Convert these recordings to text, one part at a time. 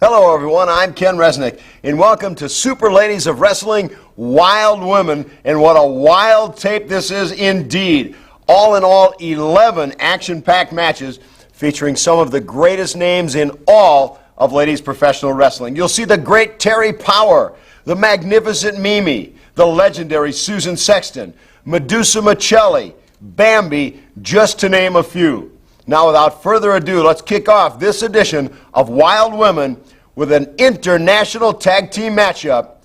Hello everyone, I'm Ken Resnick, and welcome to Super Ladies of Wrestling Wild Women, and what a wild tape this is indeed. All in all, 11 action-packed matches featuring some of the greatest names in all of ladies professional wrestling. You'll see the great Terri Power, the magnificent Mimi, the legendary Susan Sexton, Madusa Miceli, Bambi, just to name a few. Now, without further ado, let's kick off this edition of Wild Women with an international tag team matchup.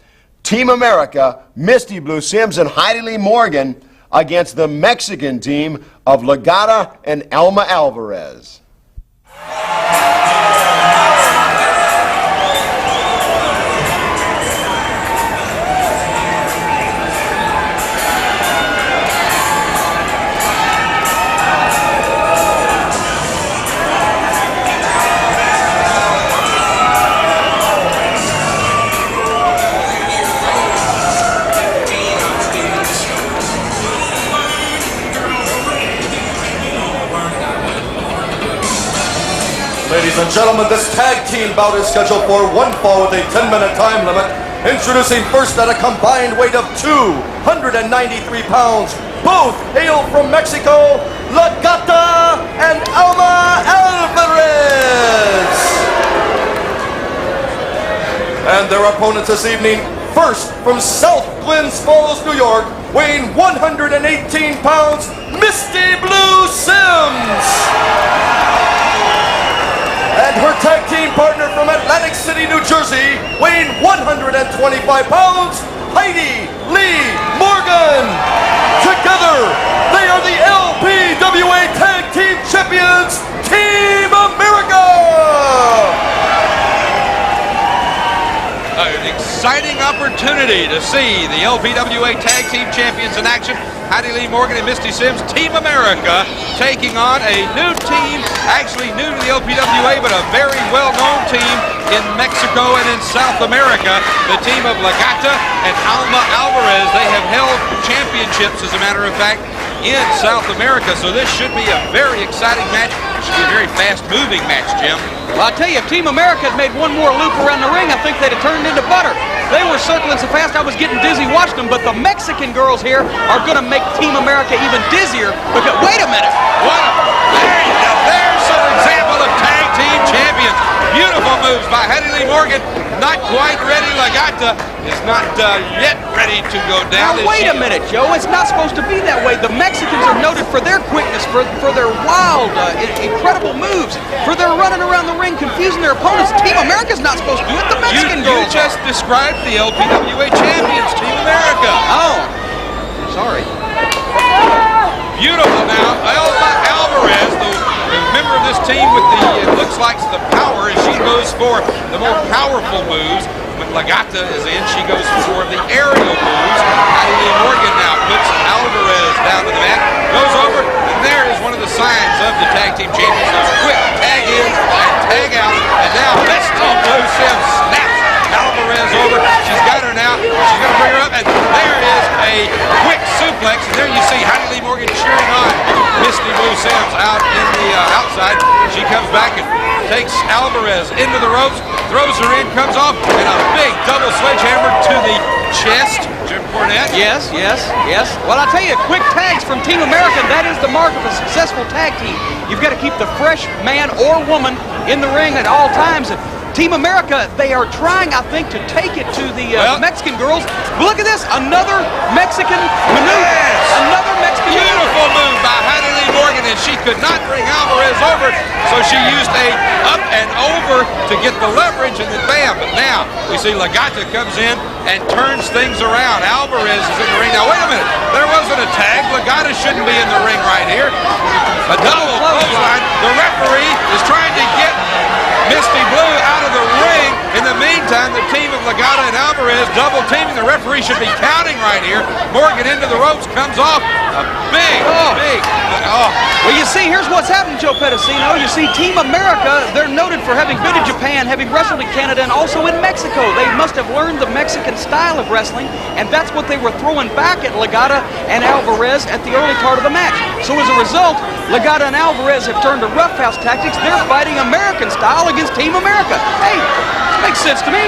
Team America, Misty Blue Sims and Heidi Lee Morgan against the Mexican team of Gata and Alma Alvarez. Ladies and gentlemen, this tag team bout is scheduled for one fall with a 10-minute time limit. Introducing first at a combined weight of 293 pounds. Both hail from Mexico, Gata and Alma Alvarez. And their opponents this evening, first from South Glens Falls, New York, weighing 118 pounds, Misty Blue Sims. And her tag team partner from Atlantic City, New Jersey, weighing 125 pounds, Heidi Lee Morgan. Together, they are the LPWA Tag Team Champions, Team America! An exciting opportunity to see the LPWA Tag Team Champions in action. Heidi Lee Morgan and Misty Sims, Team America, taking on a new team, actually new to the LPWA, but a very well-known team in Mexico and in South America, the team of Gata and Alma Alvarez. They have held championships, as a matter of fact, in South America, so this should be a very exciting match. It should be a very fast-moving match, Jim. Well, I'll tell you, if Team America had made one more loop around the ring, I think they'd have turned into butter. They were circling so fast I was getting dizzy watching them, but the Mexican girls here are going to make Team America even dizzier because, wait a minute. There's an example of tag team champions. Beautiful moves by Heidi Lee Morgan. Not quite ready. Gata is not yet ready to go down. Now, wait a minute, Joe. It's not supposed to be that way. The Mexicans are noted for their quickness, for their wild, incredible moves, for their running around the ring, confusing their opponents. Team America's not supposed to do it. The Mexican girls. You just described the LPWA champions, Team America. Oh, sorry. Beautiful. Now, Alma Alvarez, the member of this team with the, it looks like the power, and she goes for the more powerful moves. When Gata is in, she goes for the aerial moves. Heidi Lee Morgan now puts Alvarez down to the mat, goes over, and there is one of the signs of the tag team champions. Those quick tag ins and tag outs, and now Misty Blue Sims snaps Alvarez over. She's got her now. She's going to bring her up, and there is a quick suplex, and there you see Heidi Lee Morgan cheering on Misty Blue Sims out in the outside. She comes back and takes Alvarez into the ropes, throws her in, comes off, and a big double sledgehammer to the chest. Jim Cornette. Yes. Well, I'll tell you, quick tags from Team America, that is the mark of a successful tag team. You've got to keep the fresh man or woman in the ring at all times. And Team America, they are trying, I think, to take it to the Mexican girls. Look at this, another Mexican maneuver. Yes. Another Mexican Beautiful move by Heidi Lee Morgan, and she could not bring Alvarez over, so she used a up and over to get the leverage, and then bam. But now we see Gata comes in and turns things around. Alvarez is in the ring. Now, wait a minute. There wasn't a tag. Gata shouldn't be in the ring right here. A double clothesline. The referee is trying to get Misty Blue out of the ring. In the meantime, the team of Gata and Alvarez double teaming. The referee should be counting right here. Morgan into the ropes, comes off a big. Well, you see, here's what's happened, Joe Pedicino. You see, Team America, they're noted for having been to Japan, having wrestled in Canada, and also in Mexico. They must have learned the Mexican style of wrestling, and that's what they were throwing back at Gata and Alvarez at the early part of the match. So as a result, Gata and Alvarez have turned to roughhouse tactics. They're fighting American style against Team America. Hey, sense to me.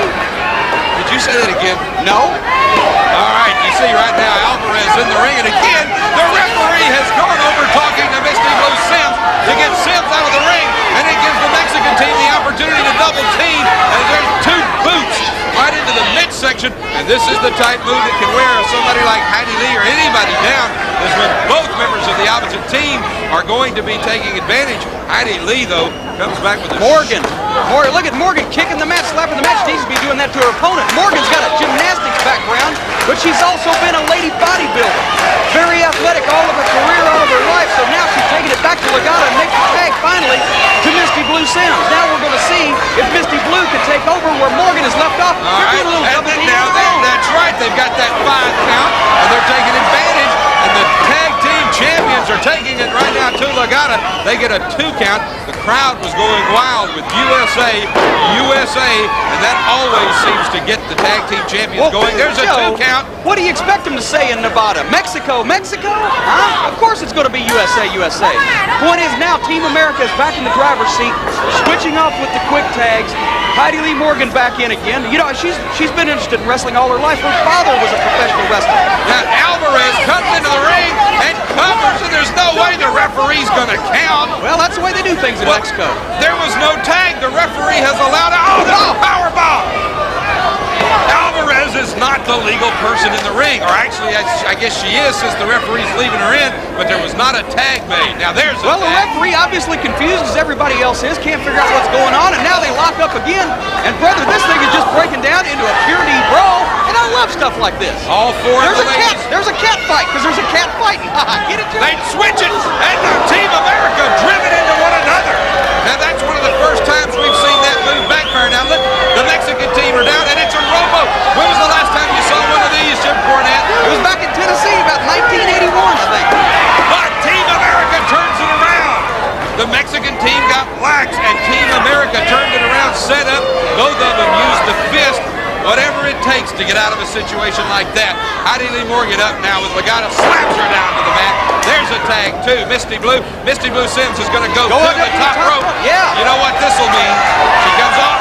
Did you say that again? No. All right, you see right now Alvarez in the ring, and again, the referee has gone over talking to Misty Blue Sims to get Sims out of the ring, and it gives the Mexican team the opportunity to double team, and there's 2 boots right into the midsection, and this is the type move that can wear somebody like Heidi Lee or anybody down, is when both members of the opposite team are going to be taking advantage. Heidi Lee, though, comes back with a Morgan, look at Morgan kicking the mat, slapping the mat. She needs to be doing that to her opponent. Morgan's got a gymnastics background, but she's also been a lady bodybuilder. Very athletic all of her career, all of her life, so now she's taking it back to Gata and makes the tag finally to Misty Blue Sims. Now we're going to see if Misty Blue can take over where Morgan is left off. All right, a little double team now that's right. They've got that 5 count, and they're taking advantage, and the tag team champions are taking it right now to Gata. They get a 2 count. The crowd was going wild with USA, and that always seems to get the tag team champions going. There's a 2 count. What do you expect them to say in Nevada? Mexico, Mexico? Huh? Of course it's going to be USA, USA. Point is now Team America is back in the driver's seat, switching off with the quick tags. Heidi Lee Morgan back in again. You know, she's been interested in wrestling all her life. Her father was a professional wrestler. Now Alvarez comes into the ring and covers, and there's no way the referee's going to count. Well, that's the way they do things in Mexico. There was no tag. The referee has allowed it. Oh, no! Powerbomb! Alvarez is not the legal person in the ring, or actually, I guess she is since the referee's leaving her in, but there was not a tag made. Now there's a Well, the referee obviously confused as everybody else is, can't figure out what's going on, and now they lock up again. And brother, this thing is just breaking down into a pure knee brawl, and I love stuff like this. All 4 of the ladies. There's a cat fight, because there's a cat fighting. Get it, Joe? They switch it, and Team America driven into one another. Now that's one of the first times we've seen that move backfire. Now look, the Mexican team are down, and it's a rowboat. When was the last time you saw one of these, Jim Cornette? It was back in Tennessee, about 1981, I think. But Team America turns it around. The Mexican team got lax, and Team America turned it around, set up. Both of them used the fist, whatever it takes to get out of a situation like that. Heidi Lee Morgan up now with Gata, slaps her down to the mat. There's a tag, too. Misty Blue Sims is going to go to the top rope. Yeah. You know what this will mean? She comes off